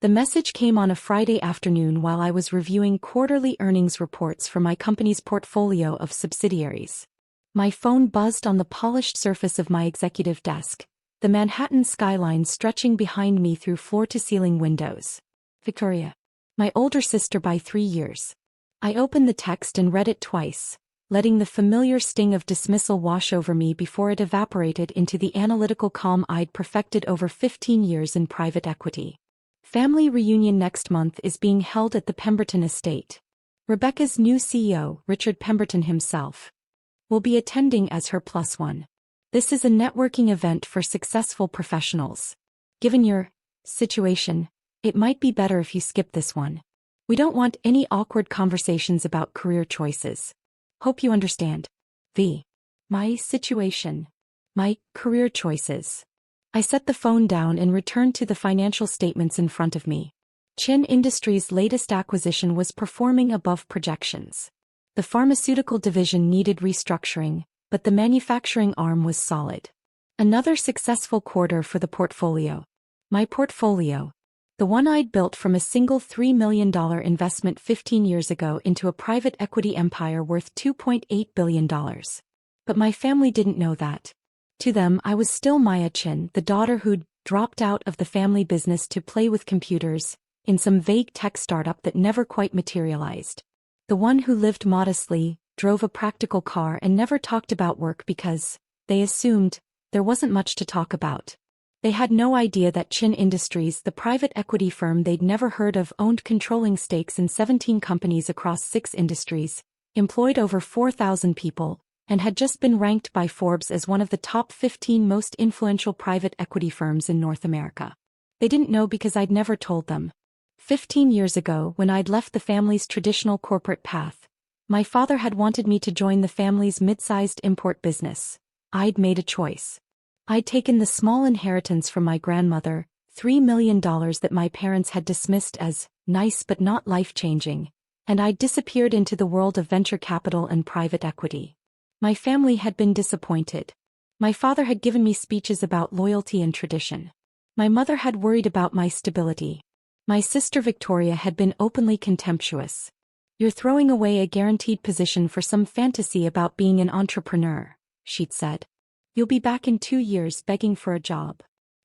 The message came on a Friday afternoon while I was reviewing quarterly earnings reports for my company's portfolio of subsidiaries. My phone buzzed on the polished surface of my executive desk, the Manhattan skyline stretching behind me through floor-to-ceiling windows. Victoria. My older sister by 3 years. I opened the text and read it twice, letting the familiar sting of dismissal wash over me before it evaporated into the analytical calm I'd perfected over 15 years in private equity. Family reunion next month is being held at the Pemberton Estate. Rebecca's new CEO, Richard Pemberton himself, will be attending as her +1. This is a networking event for successful professionals. Given your situation, it might be better if you skip this one. We don't want any awkward conversations about career choices. Hope you understand. My situation. My career choices. I set the phone down and returned to the financial statements in front of me. Chin Industries' latest acquisition was performing above projections. The pharmaceutical division needed restructuring, but the manufacturing arm was solid. Another successful quarter for the portfolio. My portfolio. The one I'd built from a single $3 million investment 15 years ago into a private equity empire worth $2.8 billion. But my family didn't know that. To them, I was still Maya Chin, the daughter who'd dropped out of the family business to play with computers, in some vague tech startup that never quite materialized. The one who lived modestly, drove a practical car and never talked about work because, they assumed, there wasn't much to talk about. They had no idea that Chin Industries, the private equity firm they'd never heard of, owned controlling stakes in 17 companies across 6 industries, employed over 4,000 people, and had just been ranked by Forbes as one of the top 15 most influential private equity firms in North America. They didn't know because I'd never told them. 15 years ago, when I'd left the family's traditional corporate path, my father had wanted me to join the family's mid-sized import business. I'd made a choice. I'd taken the small inheritance from my grandmother, $3 million that my parents had dismissed as nice but not life-changing, and I'd disappeared into the world of venture capital and private equity. My family had been disappointed. My father had given me speeches about loyalty and tradition. My mother had worried about my stability. My sister Victoria had been openly contemptuous. "You're throwing away a guaranteed position for some fantasy about being an entrepreneur," she'd said. "You'll be back in 2 years begging for a job."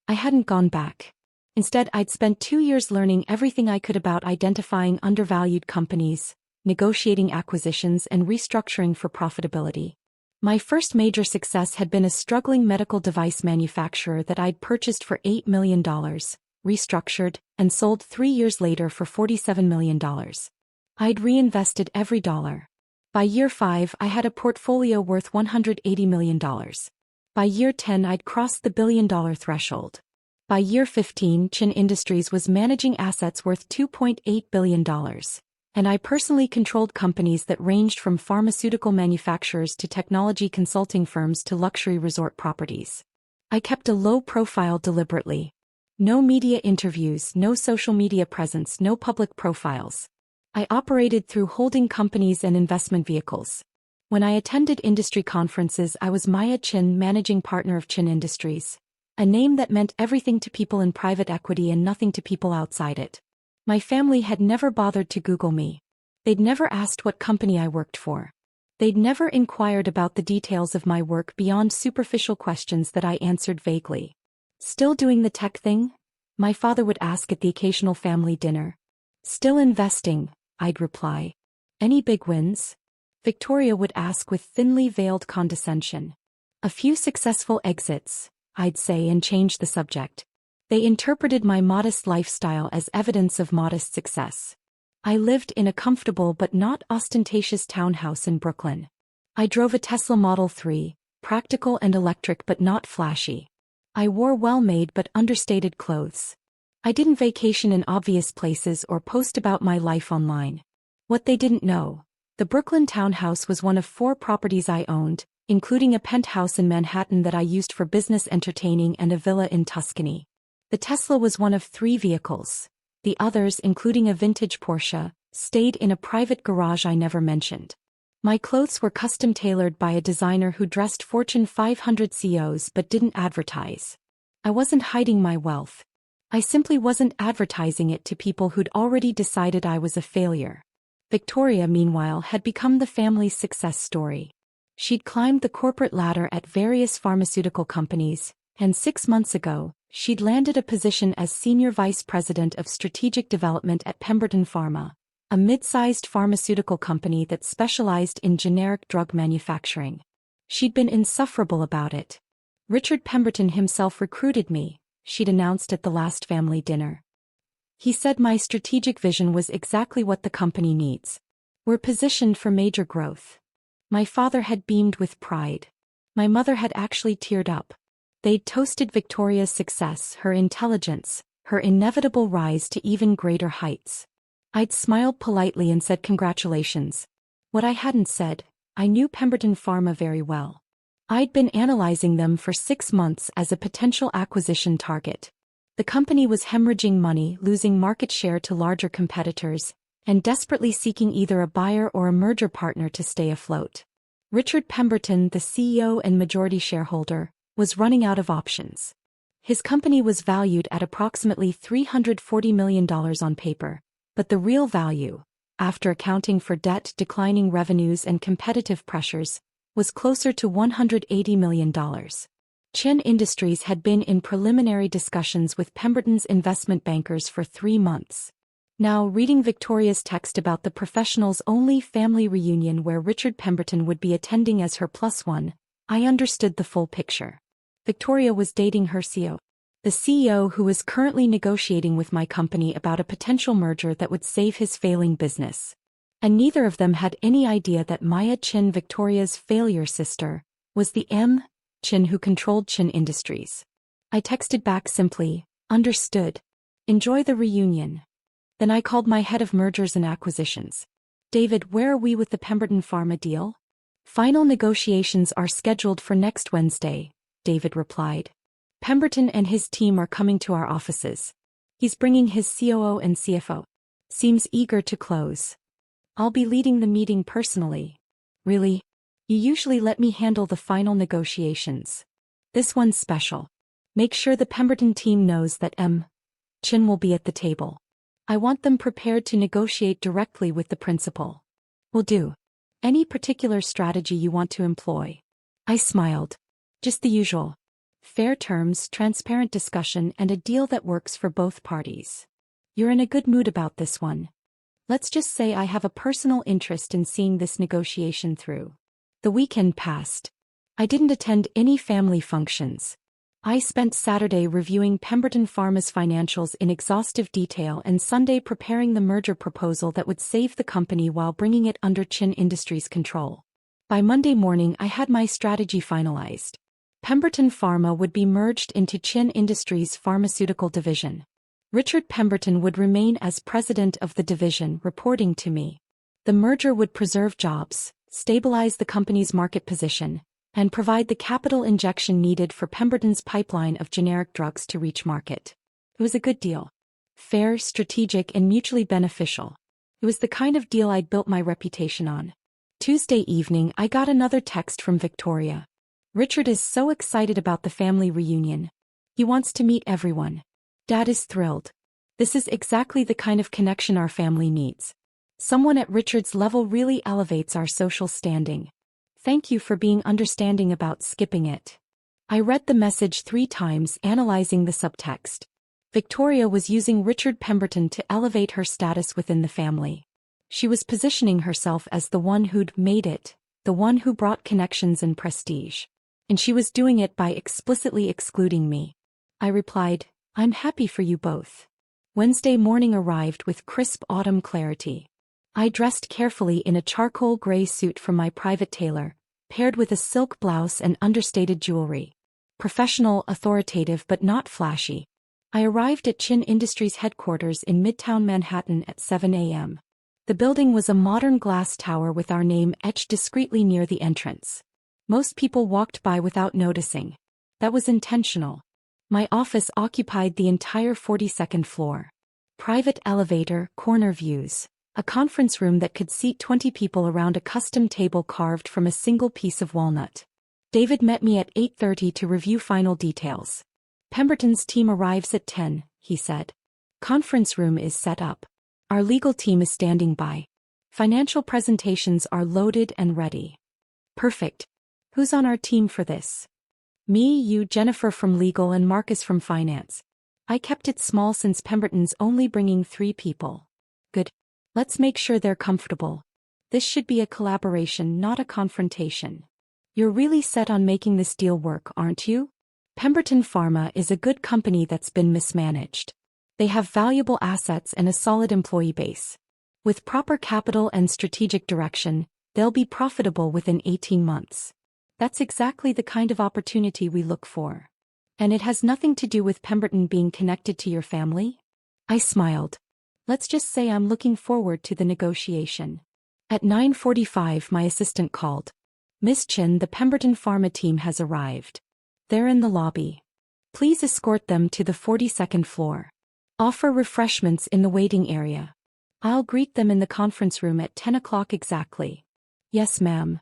I hadn't gone back. Instead, I'd spent 2 years learning everything I could about identifying undervalued companies, negotiating acquisitions, and restructuring for profitability. My first major success had been a struggling medical device manufacturer that I'd purchased for $8 million, restructured, and sold 3 years later for $47 million. I'd reinvested every dollar. By year 5, I had a portfolio worth $180 million. By year 10, I'd crossed the billion-dollar threshold. By year 15, Chin Industries was managing assets worth $2.8 billion, and I personally controlled companies that ranged from pharmaceutical manufacturers to technology consulting firms to luxury resort properties. I kept a low profile deliberately. No media interviews, no social media presence, no public profiles. I operated through holding companies and investment vehicles. When I attended industry conferences, I was Maya Chin, managing partner of Chin Industries, a name that meant everything to people in private equity and nothing to people outside it. My family had never bothered to Google me. They'd never asked what company I worked for. They'd never inquired about the details of my work beyond superficial questions that I answered vaguely. "Still doing the tech thing?" my father would ask at the occasional family dinner. "Still investing," I'd reply. "Any big wins?" Victoria would ask with thinly veiled condescension. "A few successful exits," I'd say, and change the subject. They interpreted my modest lifestyle as evidence of modest success. I lived in a comfortable but not ostentatious townhouse in Brooklyn. I drove a Tesla Model 3, practical and electric but not flashy. I wore well-made but understated clothes. I didn't vacation in obvious places or post about my life online. What they didn't know: the Brooklyn townhouse was one of 4 properties I owned, including a penthouse in Manhattan that I used for business entertaining and a villa in Tuscany. The Tesla was one of 3 vehicles. The others, including a vintage Porsche, stayed in a private garage I never mentioned. My clothes were custom-tailored by a designer who dressed Fortune 500 CEOs but didn't advertise. I wasn't hiding my wealth. I simply wasn't advertising it to people who'd already decided I was a failure. Victoria, meanwhile, had become the family's success story. She'd climbed the corporate ladder at various pharmaceutical companies, and 6 months ago, she'd landed a position as Senior Vice President of Strategic Development at Pemberton Pharma, a mid-sized pharmaceutical company that specialized in generic drug manufacturing. She'd been insufferable about it. Richard Pemberton himself recruited me, she'd announced at the last family dinner. He said my strategic vision was exactly what the company needs. We're positioned for major growth. My father had beamed with pride. My mother had actually teared up. They'd toasted Victoria's success, her intelligence, her inevitable rise to even greater heights. I'd smiled politely and said congratulations. What I hadn't said, I knew Pemberton Pharma very well. I'd been analyzing them for 6 months as a potential acquisition target. The company was hemorrhaging money, losing market share to larger competitors, and desperately seeking either a buyer or a merger partner to stay afloat. Richard Pemberton, the CEO and majority shareholder, was running out of options. His company was valued at approximately $340 million on paper, but the real value, after accounting for debt, declining revenues and competitive pressures, was closer to $180 million. Chin Industries had been in preliminary discussions with Pemberton's investment bankers for 3 months. Now, reading Victoria's text about the professionals-only family reunion where Richard Pemberton would be attending as her +1, I understood the full picture. Victoria was dating her CEO. The CEO who was currently negotiating with my company about a potential merger that would save his failing business. And neither of them had any idea that Maya Chin, Victoria's failure sister, was the M. Chin who controlled Chin Industries. I texted back simply, understood. Enjoy the reunion. Then I called my head of mergers and acquisitions. David, where are we with the Pemberton Pharma deal? Final negotiations are scheduled for next Wednesday, David replied. Pemberton and his team are coming to our offices. He's bringing his COO and CFO. Seems eager to close. I'll be leading the meeting personally. Really? You usually let me handle the final negotiations. This one's special. Make sure the Pemberton team knows that M. Chin will be at the table. I want them prepared to negotiate directly with the principal. Will do. Any particular strategy you want to employ? I smiled. Just the usual. Fair terms, transparent discussion, and a deal that works for both parties. You're in a good mood about this one. Let's just say I have a personal interest in seeing this negotiation through. The weekend passed. I didn't attend any family functions. I spent Saturday reviewing Pemberton Pharma's financials in exhaustive detail and Sunday preparing the merger proposal that would save the company while bringing it under Chin Industries' control. By Monday morning I had my strategy finalized. Pemberton Pharma would be merged into Chin Industries' pharmaceutical division. Richard Pemberton would remain as president of the division, reporting to me. The merger would preserve jobs, stabilize the company's market position, and provide the capital injection needed for Pemberton's pipeline of generic drugs to reach market. It was a good deal. Fair, strategic, and mutually beneficial. It was the kind of deal I'd built my reputation on. Tuesday evening I got another text from Victoria. Richard is so excited about the family reunion. He wants to meet everyone. Dad is thrilled. This is exactly the kind of connection our family needs. Someone at Richard's level really elevates our social standing. Thank you for being understanding about skipping it. I read the message 3 times, analyzing the subtext. Victoria was using Richard Pemberton to elevate her status within the family. She was positioning herself as the one who'd made it, the one who brought connections and prestige. And she was doing it by explicitly excluding me. I replied, I'm happy for you both. Wednesday morning arrived with crisp autumn clarity. I dressed carefully in a charcoal gray suit from my private tailor, paired with a silk blouse and understated jewelry. Professional, authoritative, but not flashy. I arrived at Chin Industries headquarters in Midtown Manhattan at 7 a.m. The building was a modern glass tower with our name etched discreetly near the entrance. Most people walked by without noticing. That was intentional. My office occupied the entire 42nd floor. Private elevator, corner views. A conference room that could seat 20 people around a custom table carved from a single piece of walnut. David met me at 8:30 to review final details. Pemberton's team arrives at 10, he said. Conference room is set up. Our legal team is standing by. Financial presentations are loaded and ready. Perfect. Who's on our team for this? Me, you, Jennifer from legal, and Marcus from finance. I kept it small since Pemberton's only bringing 3 people. Good. Let's make sure they're comfortable. This should be a collaboration, not a confrontation. You're really set on making this deal work, aren't you? Pemberton Pharma is a good company that's been mismanaged. They have valuable assets and a solid employee base. With proper capital and strategic direction, they'll be profitable within 18 months. That's exactly the kind of opportunity we look for. And it has nothing to do with Pemberton being connected to your family? I smiled. Let's just say I'm looking forward to the negotiation. At 9:45, my assistant called. Miss Chin, the Pemberton Pharma team has arrived. They're in the lobby. Please escort them to the 42nd floor. Offer refreshments in the waiting area. I'll greet them in the conference room at 10 o'clock exactly. Yes, ma'am.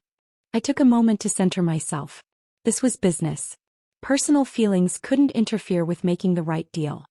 I took a moment to center myself. This was business. Personal feelings couldn't interfere with making the right deal.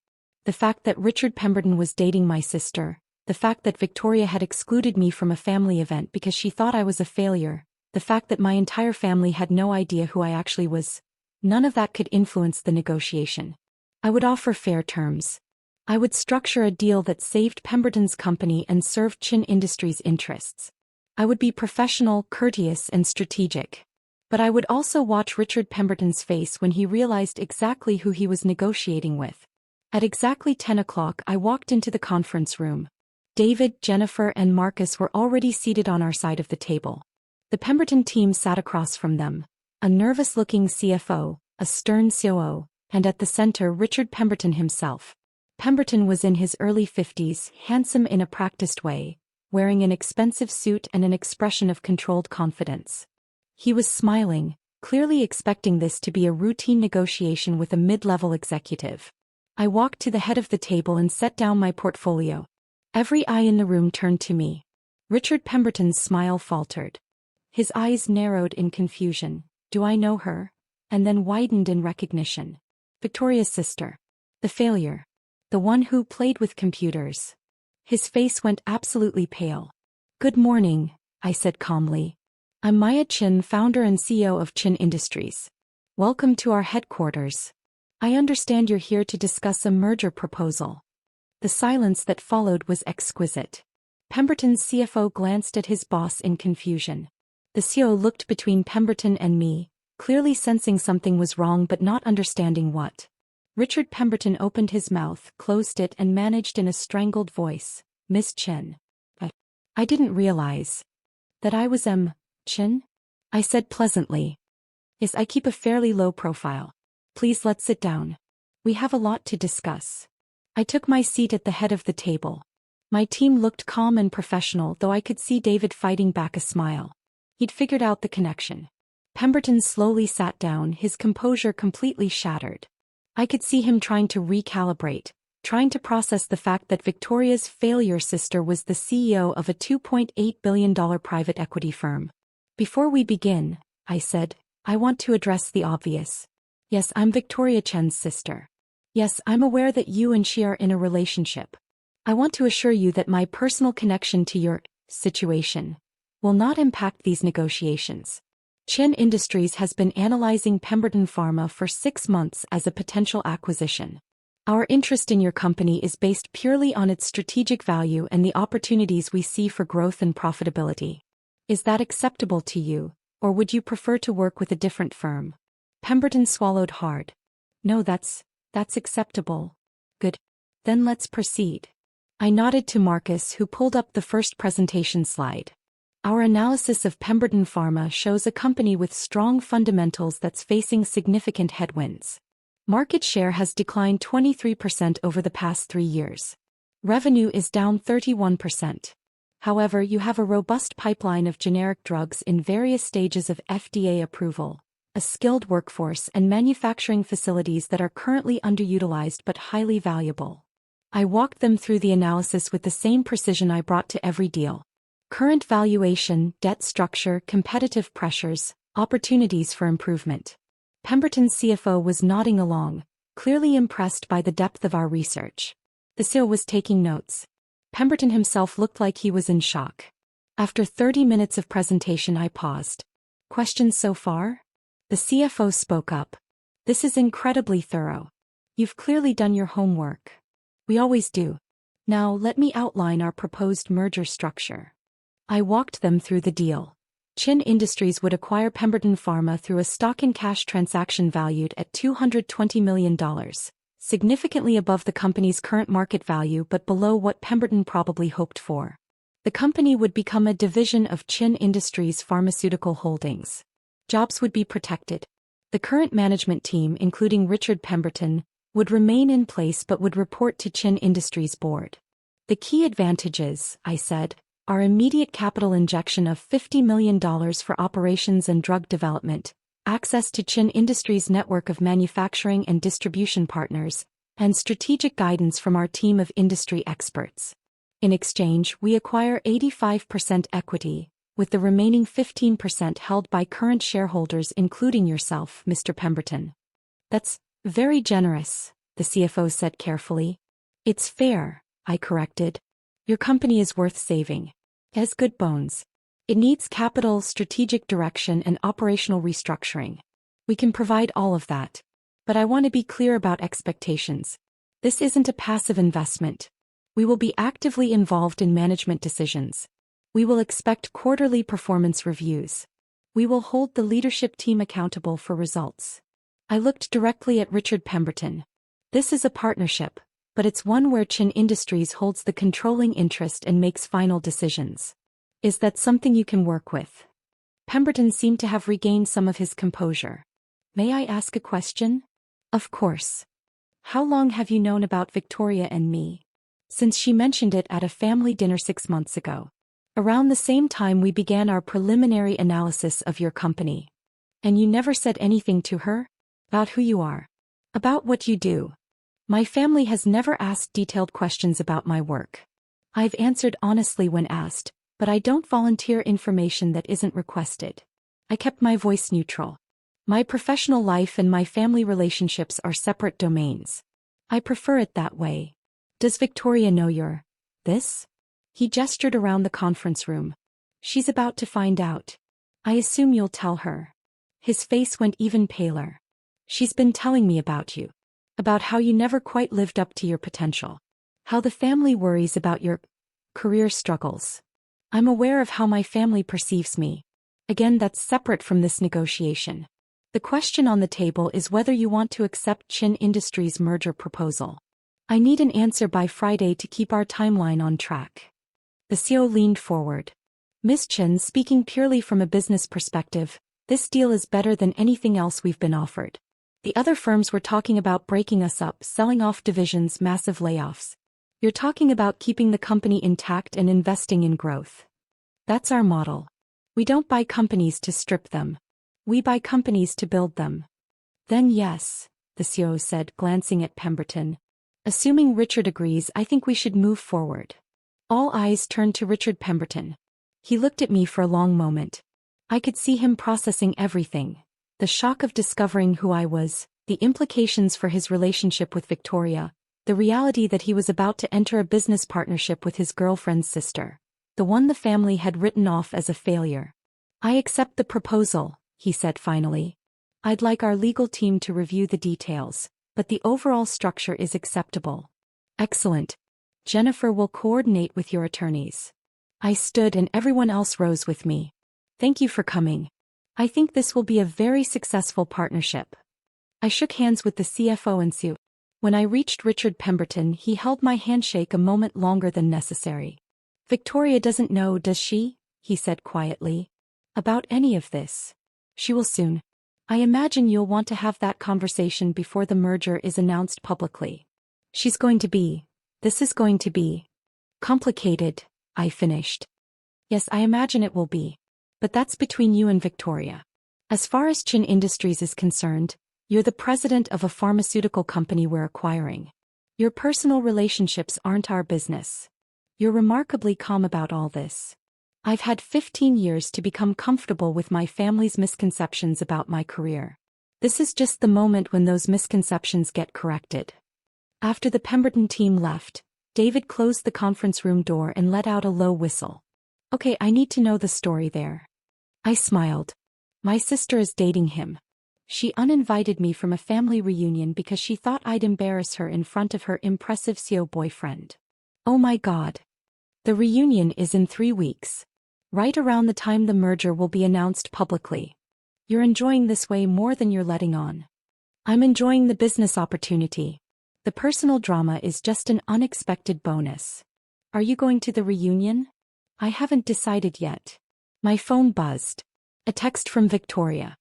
The fact that Richard Pemberton was dating my sister, the fact that Victoria had excluded me from a family event because she thought I was a failure, the fact that my entire family had no idea who I actually was, none of that could influence the negotiation. I would offer fair terms. I would structure a deal that saved Pemberton's company and served Chin Industries' interests. I would be professional, courteous, and strategic. But I would also watch Richard Pemberton's face when he realized exactly who he was negotiating with. At exactly 10 o'clock, I walked into the conference room. David, Jennifer, and Marcus were already seated on our side of the table. The Pemberton team sat across from them. A nervous-looking CFO, a stern COO, and at the center Richard Pemberton himself. Pemberton was in his early 50s, handsome in a practiced way, wearing an expensive suit and an expression of controlled confidence. He was smiling, clearly expecting this to be a routine negotiation with a mid-level executive. I walked to the head of the table and set down my portfolio. Every eye in the room turned to me. Richard Pemberton's smile faltered. His eyes narrowed in confusion. Do I know her? And then widened in recognition. Victoria's sister. The failure. The one who played with computers. His face went absolutely pale. Good morning, I said calmly. I'm Maya Chin, founder and CEO of Chin Industries. Welcome to our headquarters. I understand you're here to discuss a merger proposal. The silence that followed was exquisite. Pemberton's CFO glanced at his boss in confusion. The CEO looked between Pemberton and me, clearly sensing something was wrong but not understanding what. Richard Pemberton opened his mouth, closed it, and managed in a strangled voice, Miss Chin. I didn't realize that I was Chin? I said pleasantly. Yes, I keep a fairly low profile. Please let's sit down. We have a lot to discuss. I took my seat at the head of the table. My team looked calm and professional, though I could see David fighting back a smile. He'd figured out the connection. Pemberton slowly sat down, his composure completely shattered. I could see him trying to recalibrate, trying to process the fact that Victoria's failure sister was the CEO of a $2.8 billion private equity firm. Before we begin, I said, I want to address the obvious. Yes, I'm Victoria Chen's sister. Yes, I'm aware that you and she are in a relationship. I want to assure you that my personal connection to your situation will not impact these negotiations. Chin Industries has been analyzing Pemberton Pharma for 6 months as a potential acquisition. Our interest in your company is based purely on its strategic value and the opportunities we see for growth and profitability. Is that acceptable to you, or would you prefer to work with a different firm? Pemberton swallowed hard. No, that's acceptable. Good. Then let's proceed. I nodded to Marcus, who pulled up the first presentation slide. Our analysis of Pemberton Pharma shows a company with strong fundamentals that's facing significant headwinds. Market share has declined 23% over the past 3 years. Revenue is down 31%. However, you have a robust pipeline of generic drugs in various stages of FDA approval, a skilled workforce, and manufacturing facilities that are currently underutilized but highly valuable. I walked them through the analysis with the same precision I brought to every deal. Current valuation, debt structure, competitive pressures, opportunities for improvement. Pemberton's CFO was nodding along, clearly impressed by the depth of our research. The CEO was taking notes. Pemberton himself looked like he was in shock. After 30 minutes of presentation, I paused. Questions so far? The CFO spoke up. This is incredibly thorough. You've clearly done your homework. We always do. Now let me outline our proposed merger structure. I walked them through the deal. Chin Industries would acquire Pemberton Pharma through a stock-and-cash transaction valued at $220 million, significantly above the company's current market value but below what Pemberton probably hoped for. The company would become a division of Chin Industries Pharmaceutical Holdings. Jobs would be protected. The current management team, including Richard Pemberton, would remain in place but would report to Chin Industries board. The key advantages, I said, are immediate capital injection of $50 million for operations and drug development, access to Chin Industries' network of manufacturing and distribution partners, and strategic guidance from our team of industry experts. In exchange, we acquire 85% equity, with the remaining 15% held by current shareholders including yourself, Mr. Pemberton. That's very generous, the CFO said carefully. It's fair, I corrected. Your company is worth saving. It has good bones. It needs capital, strategic direction, and operational restructuring. We can provide all of that. But I want to be clear about expectations. This isn't a passive investment. We will be actively involved in management decisions. We will expect quarterly performance reviews. We will hold the leadership team accountable for results. I looked directly at Richard Pemberton. This is a partnership, but it's one where Chin Industries holds the controlling interest and makes final decisions. Is that something you can work with? Pemberton seemed to have regained some of his composure. May I ask a question? Of course. How long have you known about Victoria and me? Since she mentioned it at a family dinner 6 months ago. Around the same time we began our preliminary analysis of your company. And you never said anything to her? About who you are? About what you do? My family has never asked detailed questions about my work. I've answered honestly when asked, but I don't volunteer information that isn't requested. I kept my voice neutral. My professional life and my family relationships are separate domains. I prefer it that way. Does Victoria know you're this? He gestured around the conference room. She's about to find out. I assume you'll tell her. His face went even paler. She's been telling me about you. About how you never quite lived up to your potential. How the family worries about your career struggles. I'm aware of how my family perceives me. Again, that's separate from this negotiation. The question on the table is whether you want to accept Chin Industries' merger proposal. I need an answer by Friday to keep our timeline on track. The CEO leaned forward. Ms. Chin, speaking purely from a business perspective, this deal is better than anything else we've been offered. The other firms were talking about breaking us up, selling off divisions, massive layoffs. You're talking about keeping the company intact and investing in growth. That's our model. We don't buy companies to strip them. We buy companies to build them. Then yes, the CEO said, glancing at Pemberton. Assuming Richard agrees, I think we should move forward. All eyes turned to Richard Pemberton. He looked at me for a long moment. I could see him processing everything. The shock of discovering who I was, the implications for his relationship with Victoria, the reality that he was about to enter a business partnership with his girlfriend's sister, the one the family had written off as a failure. I accept the proposal, he said finally. I'd like our legal team to review the details, but the overall structure is acceptable. Excellent. Jennifer will coordinate with your attorneys. I stood and everyone else rose with me. Thank you for coming. I think this will be a very successful partnership. I shook hands with the CFO and CEO. When I reached Richard Pemberton, he held my handshake a moment longer than necessary. Victoria doesn't know, does she? He said quietly. About any of this. She will soon. I imagine you'll want to have that conversation before the merger is announced publicly. This is going to be complicated, I finished. Yes, I imagine it will be. But that's between you and Victoria. As far as Chin Industries is concerned, you're the president of a pharmaceutical company we're acquiring. Your personal relationships aren't our business. You're remarkably calm about all this. I've had 15 years to become comfortable with my family's misconceptions about my career. This is just the moment when those misconceptions get corrected. After the Pemberton team left, David closed the conference room door and let out a low whistle. Okay, I need to know the story there. I smiled. My sister is dating him. She uninvited me from a family reunion because she thought I'd embarrass her in front of her impressive CEO boyfriend. Oh my God. The reunion is in 3 weeks. Right around the time the merger will be announced publicly. You're enjoying this way more than you're letting on. I'm enjoying the business opportunity. The personal drama is just an unexpected bonus. Are you going to the reunion? I haven't decided yet. My phone buzzed. A text from Victoria.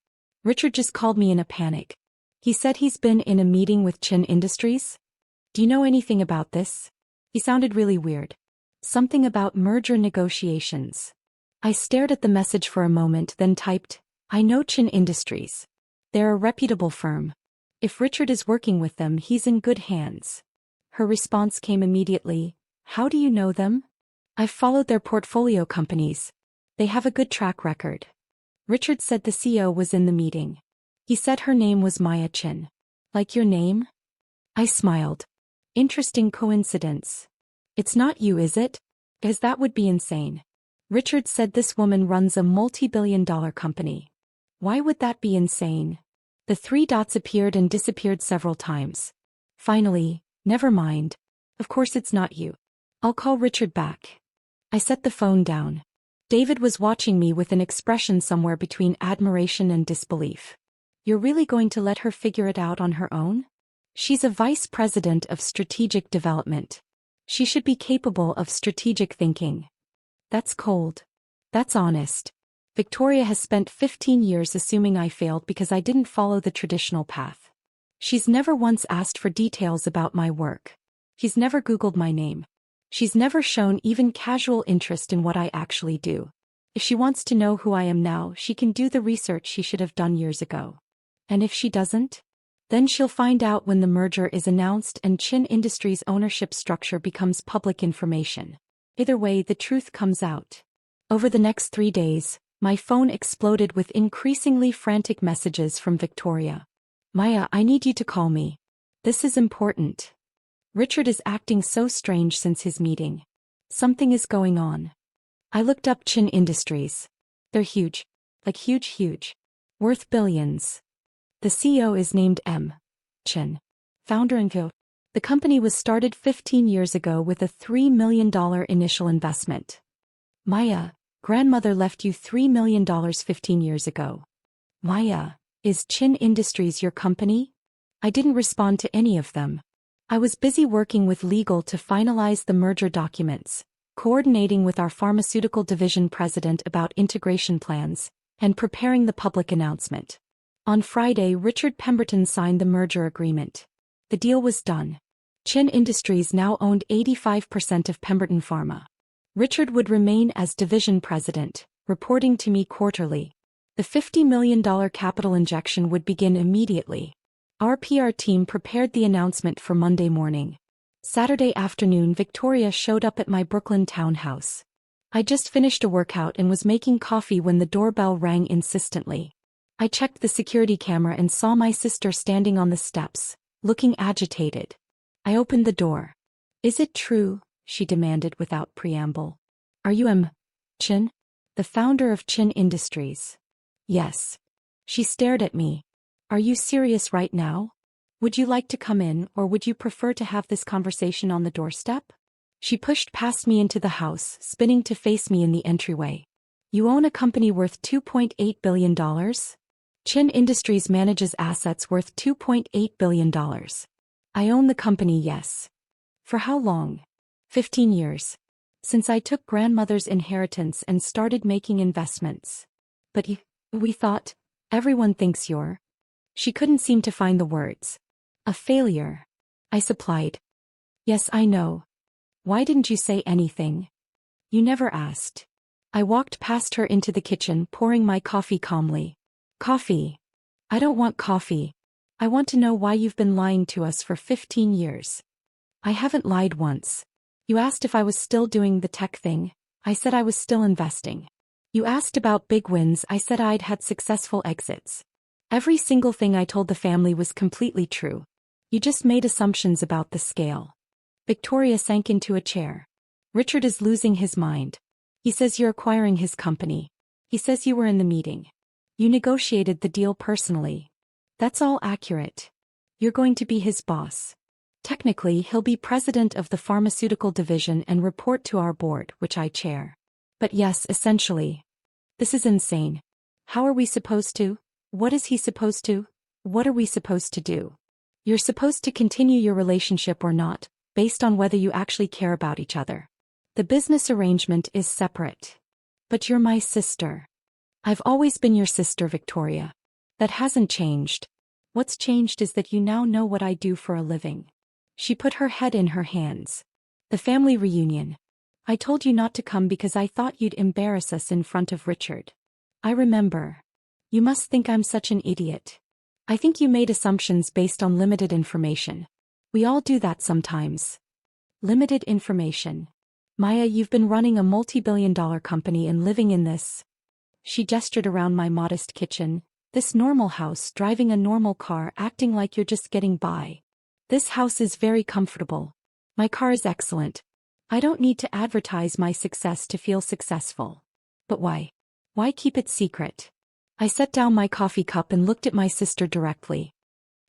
Richard just called me in a panic. He said he's been in a meeting with Chin Industries. Do you know anything about this? He sounded really weird. Something about merger negotiations. I stared at the message for a moment, then typed, I know Chin Industries. They're a reputable firm. If Richard is working with them, he's in good hands. Her response came immediately. How do you know them? I've followed their portfolio companies. They have a good track record. Richard said the CEO was in the meeting. He said her name was Maya Chin. Like your name? I smiled. Interesting coincidence. It's not you, is it? Because that would be insane. Richard said this woman runs a multi-billion-dollar company. Why would that be insane? The 3 dots appeared and disappeared several times. Finally, never mind. Of course it's not you. I'll call Richard back. I set the phone down. David was watching me with an expression somewhere between admiration and disbelief. You're really going to let her figure it out on her own? She's a vice president of strategic development. She should be capable of strategic thinking. That's cold. That's honest. Victoria has spent 15 years assuming I failed because I didn't follow the traditional path. She's never once asked for details about my work. She's never Googled my name. She's never shown even casual interest in what I actually do. If she wants to know who I am now, she can do the research she should have done years ago. And if she doesn't? Then she'll find out when the merger is announced and Chin Industries' ownership structure becomes public information. Either way, the truth comes out. Over the next 3 days, my phone exploded with increasingly frantic messages from Victoria. Maya, I need you to call me. This is important. Richard is acting so strange since his meeting. Something is going on. I looked up Chin Industries. They're huge. Like huge. Worth billions. The CEO is named M. Chin. Founder and co. The company was started 15 years ago with a $3 million initial investment. Maya, grandmother left you $3 million 15 years ago. Maya, is Chin Industries your company? I didn't respond to any of them. I was busy working with legal to finalize the merger documents, coordinating with our pharmaceutical division president about integration plans, and preparing the public announcement. On Friday, Richard Pemberton signed the merger agreement. The deal was done. Chin Industries now owned 85% of Pemberton Pharma. Richard would remain as division president, reporting to me quarterly. The $50 million capital injection would begin immediately. Our PR team prepared the announcement for Monday morning. Saturday afternoon, Victoria showed up at my Brooklyn townhouse. I just finished a workout and was making coffee when the doorbell rang insistently. I checked the security camera and saw my sister standing on the steps, looking agitated. I opened the door. Is it true? She demanded without preamble. Are you M. Chin? The founder of Chin Industries? Yes. She stared at me. Are you serious right now? Would you like to come in, or would you prefer to have this conversation on the doorstep? She pushed past me into the house, spinning to face me in the entryway. You own a company worth $2.8 billion? Chin Industries manages assets worth $2.8 billion. I own the company, yes. For how long? 15 years. Since I took grandmother's inheritance and started making investments. But we thought, everyone thinks you're. She couldn't seem to find the words. A failure. I supplied. Yes, I know. Why didn't you say anything? You never asked. I walked past her into the kitchen, pouring my coffee calmly. Coffee. I don't want coffee. I want to know why you've been lying to us for 15 years. I haven't lied once. You asked if I was still doing the tech thing. I said I was still investing. You asked about big wins. I said I'd had successful exits. Every single thing I told the family was completely true. You just made assumptions about the scale. Victoria sank into a chair. Richard is losing his mind. He says you're acquiring his company. He says you were in the meeting. You negotiated the deal personally. That's all accurate. You're going to be his boss. Technically, he'll be president of the pharmaceutical division and report to our board, which I chair. But yes, essentially. This is insane. How are we supposed to? What is he supposed to? What are we supposed to do? You're supposed to continue your relationship or not, based on whether you actually care about each other. The business arrangement is separate. But you're my sister. I've always been your sister, Victoria. That hasn't changed. What's changed is that you now know what I do for a living. She put her head in her hands. The family reunion. I told you not to come because I thought you'd embarrass us in front of Richard. I remember. You must think I'm such an idiot. I think you made assumptions based on limited information. We all do that sometimes. Limited information. Maya, you've been running a multi-billion-dollar company and living in this. She gestured around my modest kitchen, this normal house, driving a normal car, acting like you're just getting by. This house is very comfortable. My car is excellent. I don't need to advertise my success to feel successful. But why? Why keep it secret? I set down my coffee cup and looked at my sister directly.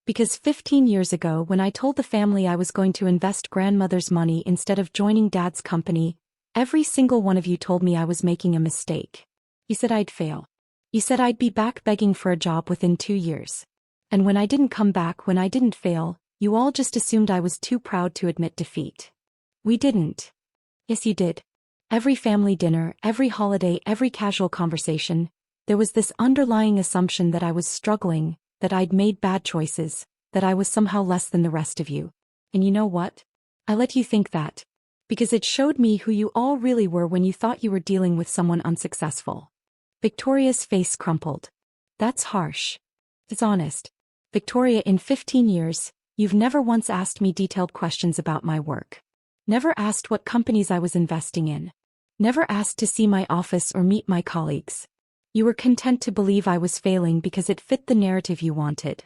Because 15 years ago, when I told the family I was going to invest grandmother's money instead of joining Dad's company, every single one of you told me I was making a mistake. You said I'd fail. You said I'd be back begging for a job within 2 years. And when I didn't come back, when I didn't fail, you all just assumed I was too proud to admit defeat. We didn't. Yes, you did. Every family dinner, every holiday, every casual conversation, there was this underlying assumption that I was struggling, that I'd made bad choices, that I was somehow less than the rest of you. And you know what? I let you think that. Because it showed me who you all really were when you thought you were dealing with someone unsuccessful. Victoria's face crumpled. That's harsh. It's honest. Victoria, in 15 years, you've never once asked me detailed questions about my work. Never asked what companies I was investing in. Never asked to see my office or meet my colleagues. You were content to believe I was failing because it fit the narrative you wanted.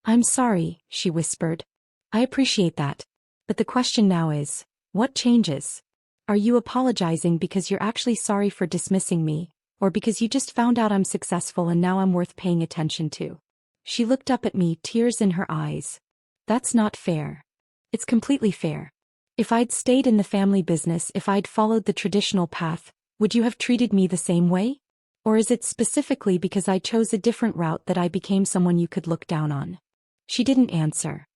I'm sorry, she whispered. I appreciate that. But the question now is, what changes? Are you apologizing because you're actually sorry for dismissing me, or because you just found out I'm successful and now I'm worth paying attention to? She looked up at me, tears in her eyes. That's not fair. It's completely fair. If I'd stayed in the family business, if I'd followed the traditional path, would you have treated me the same way? Or is it specifically because I chose a different route that I became someone you could look down on? She didn't answer.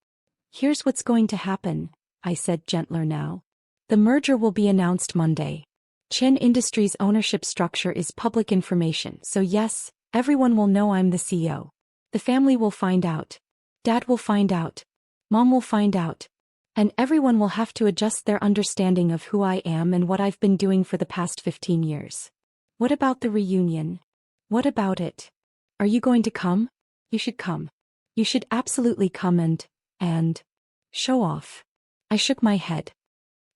Here's what's going to happen, I said, gentler now. The merger will be announced Monday. Chen Industries' ownership structure is public information, so yes, everyone will know I'm the CEO. The family will find out. Dad will find out. Mom will find out. And everyone will have to adjust their understanding of who I am and what I've been doing for the past 15 years. What about the reunion? What about it? Are you going to come? You should come. You should absolutely come and show off. I shook my head.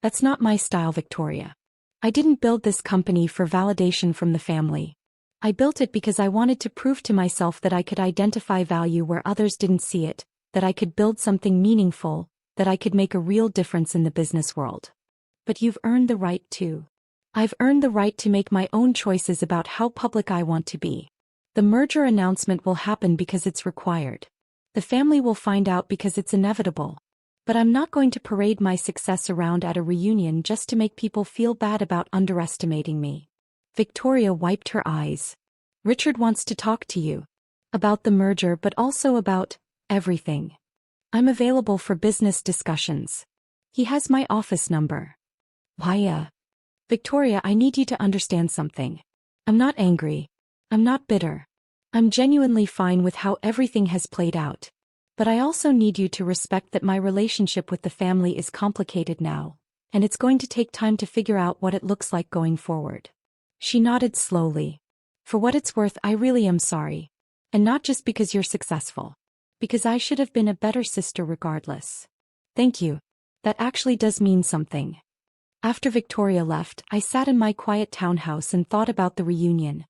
That's not my style, Victoria. I didn't build this company for validation from the family. I built it because I wanted to prove to myself that I could identify value where others didn't see it, that I could build something meaningful, that I could make a real difference in the business world. But you've earned the right to. I've earned the right to make my own choices about how public I want to be. The merger announcement will happen because it's required. The family will find out because it's inevitable. But I'm not going to parade my success around at a reunion just to make people feel bad about underestimating me. Victoria wiped her eyes. Richard wants to talk to you. About the merger, but also about everything. I'm available for business discussions. He has my office number. Why, Victoria, I need you to understand something. I'm not angry. I'm not bitter. I'm genuinely fine with how everything has played out. But I also need you to respect that my relationship with the family is complicated now, and it's going to take time to figure out what it looks like going forward. She nodded slowly. For what it's worth, I really am sorry. And not just because you're successful. Because I should have been a better sister regardless. Thank you. That actually does mean something. After Victoria left, I sat in my quiet townhouse and thought about the reunion.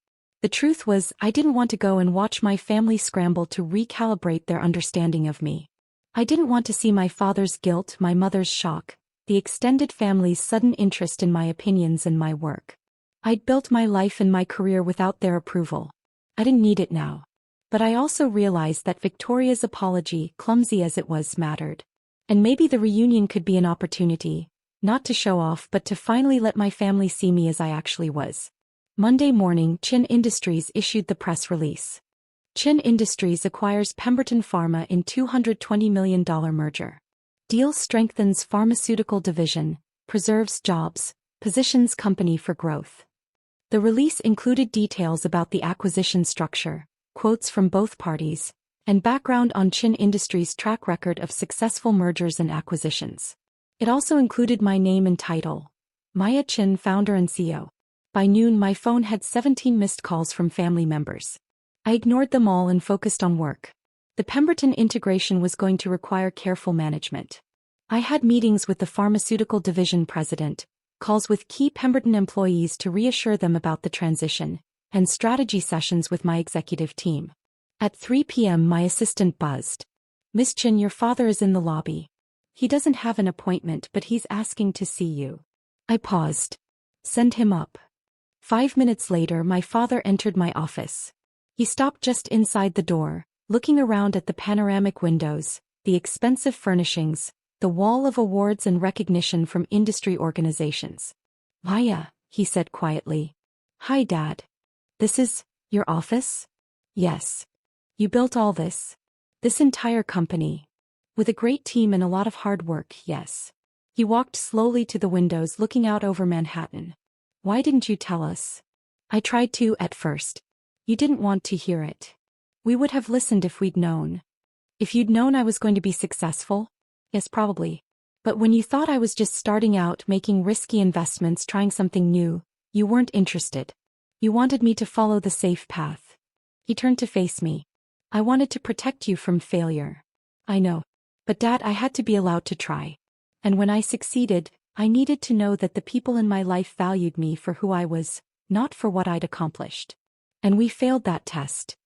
The truth was, I didn't want to go and watch my family scramble to recalibrate their understanding of me. I didn't want to see my father's guilt, my mother's shock, the extended family's sudden interest in my opinions and my work. I'd built my life and my career without their approval. I didn't need it now. But I also realized that Victoria's apology, clumsy as it was, mattered. And maybe the reunion could be an opportunity, not to show off but to finally let my family see me as I actually was. Monday morning, Chin Industries issued the press release. Chin Industries acquires Pemberton Pharma in $220 million merger. Deal strengthens pharmaceutical division, preserves jobs, positions company for growth. The release included details about the acquisition structure, quotes from both parties, and background on Chin Industries' track record of successful mergers and acquisitions. It also included my name and title, Maya Chin, founder and CEO. By noon, my phone had 17 missed calls from family members. I ignored them all and focused on work. The Pemberton integration was going to require careful management. I had meetings with the pharmaceutical division president, calls with key Pemberton employees to reassure them about the transition, and strategy sessions with my executive team. At 3 p.m. my assistant buzzed. "Miss Chin, your father is in the lobby. He doesn't have an appointment but he's asking to see you." I paused. "Send him up." 5 minutes later my father entered my office. He stopped just inside the door, looking around at the panoramic windows, the expensive furnishings, the wall of awards and recognition from industry organizations. "Maya," he said quietly. "Hi, Dad. This is your office?" "Yes. You built all this? This entire company? With a great team and a lot of hard work, yes." He walked slowly to the windows looking out over Manhattan. "Why didn't you tell us?" "I tried to at first. You didn't want to hear it. We would have listened if we'd known." "If you'd known I was going to be successful?" "Yes, probably. But when you thought I was just starting out, making risky investments, trying something new, you weren't interested. You wanted me to follow the safe path." He turned to face me. "I wanted to protect you from failure." "I know. But Dad, I had to be allowed to try. And when I succeeded, I needed to know that the people in my life valued me for who I was, not for what I'd accomplished. And we failed that test.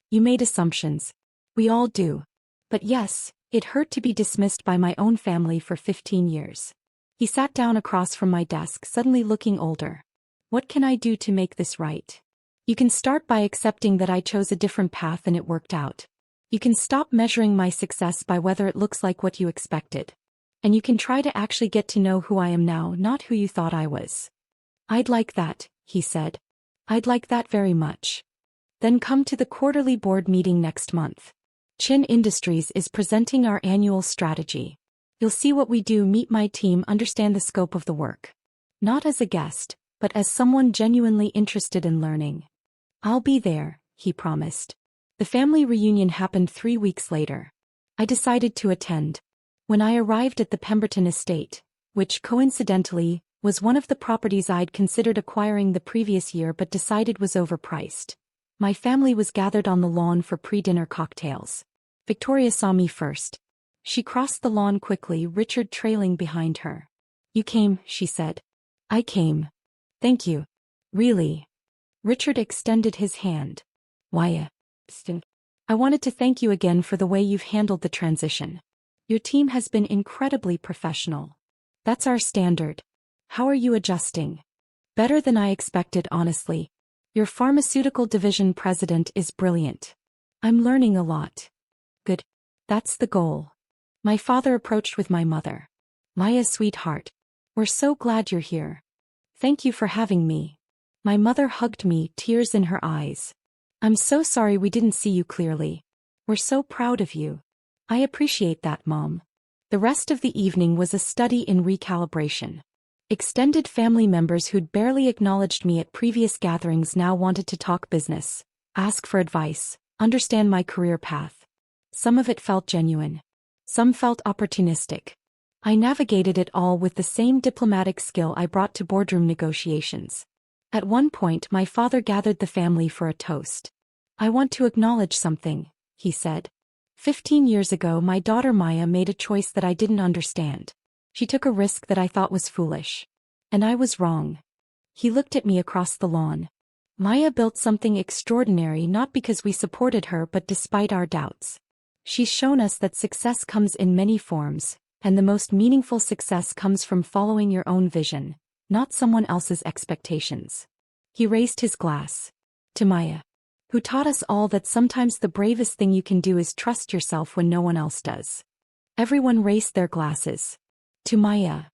You made assumptions. We all do. But yes, it hurt to be dismissed by my own family for 15 years. He sat down across from my desk, suddenly looking older. "What can I do to make this right? You can start by accepting that I chose a different path and it worked out. You can stop measuring my success by whether it looks like what you expected. And you can try to actually get to know who I am now, not who you thought I was." "I'd like that," he said. "I'd like that very much." "Then come to the quarterly board meeting next month. Chin Industries is presenting our annual strategy. You'll see what we do, meet my team, understand the scope of the work. Not as a guest, but as someone genuinely interested in learning." "I'll be there," he promised. The family reunion happened 3 weeks later. I decided to attend. When I arrived at the Pemberton Estate, which coincidentally was one of the properties I'd considered acquiring the previous year but decided was overpriced, my family was gathered on the lawn for pre-dinner cocktails. Victoria saw me first. She crossed the lawn quickly, Richard trailing behind her. "You came," she said. "I came. Thank you." "Really?" Richard extended his hand. "Why, I wanted to thank you again for the way you've handled the transition. Your team has been incredibly professional. That's our standard. How are you adjusting?" "Better than I expected, honestly. Your pharmaceutical division president is brilliant. I'm learning a lot." "Good. That's the goal." My father approached with my mother. "Maya, sweetheart. We're so glad you're here. Thank you for having me." My mother hugged me, tears in her eyes. "I'm so sorry we didn't see you clearly. We're so proud of you." "I appreciate that, Mom." The rest of the evening was a study in recalibration. Extended family members who'd barely acknowledged me at previous gatherings now wanted to talk business, ask for advice, understand my career path. Some of it felt genuine. Some felt opportunistic. I navigated it all with the same diplomatic skill I brought to boardroom negotiations. At one point my father gathered the family for a toast. "I want to acknowledge something," he said. 15 years ago my daughter Maya made a choice that I didn't understand. She took a risk that I thought was foolish. And I was wrong. He looked at me across the lawn. Maya built something extraordinary not because we supported her but despite our doubts. She's shown us that success comes in many forms, and the most meaningful success comes from following your own vision, not someone else's expectations. He raised his glass. To Maya, who taught us all that sometimes the bravest thing you can do is trust yourself when no one else does. Everyone raised their glasses. To Maya.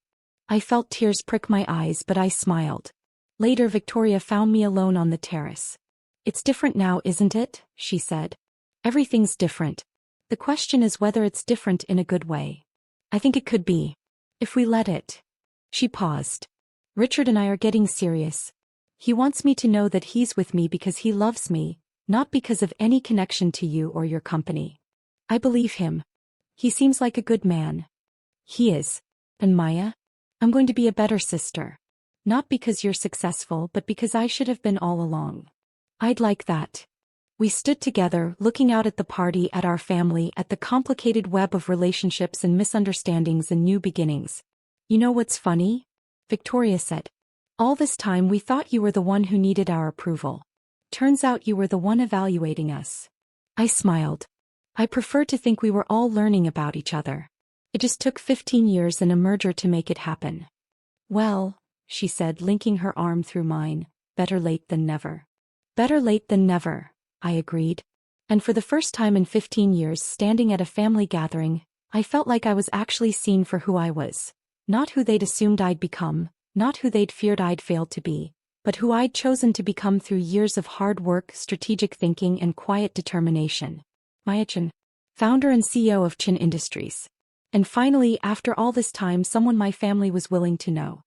I felt tears prick my eyes but I smiled. Later Victoria found me alone on the terrace. It's different now, isn't it? She said. Everything's different. The question is whether it's different in a good way. I think it could be. If we let it. She paused. Richard and I are getting serious. He wants me to know that he's with me because he loves me, not because of any connection to you or your company. I believe him. He seems like a good man. He is. And Maya? I'm going to be a better sister. Not because you're successful but because I should have been all along. I'd like that. We stood together, looking out at the party, at our family, at the complicated web of relationships and misunderstandings and new beginnings. You know what's funny? Victoria said. All this time we thought you were the one who needed our approval. Turns out you were the one evaluating us. I smiled. I prefer to think we were all learning about each other. It just took 15 years and a merger to make it happen. Well, she said, linking her arm through mine, better late than never. Better late than never, I agreed. And for the first time in 15 years standing at a family gathering, I felt like I was actually seen for who I was. Not who they'd assumed I'd become, not who they'd feared I'd failed to be, but who I'd chosen to become through years of hard work, strategic thinking and quiet determination. Maya Chen, founder and CEO of Chen Industries. And finally, after all this time, someone my family was willing to know.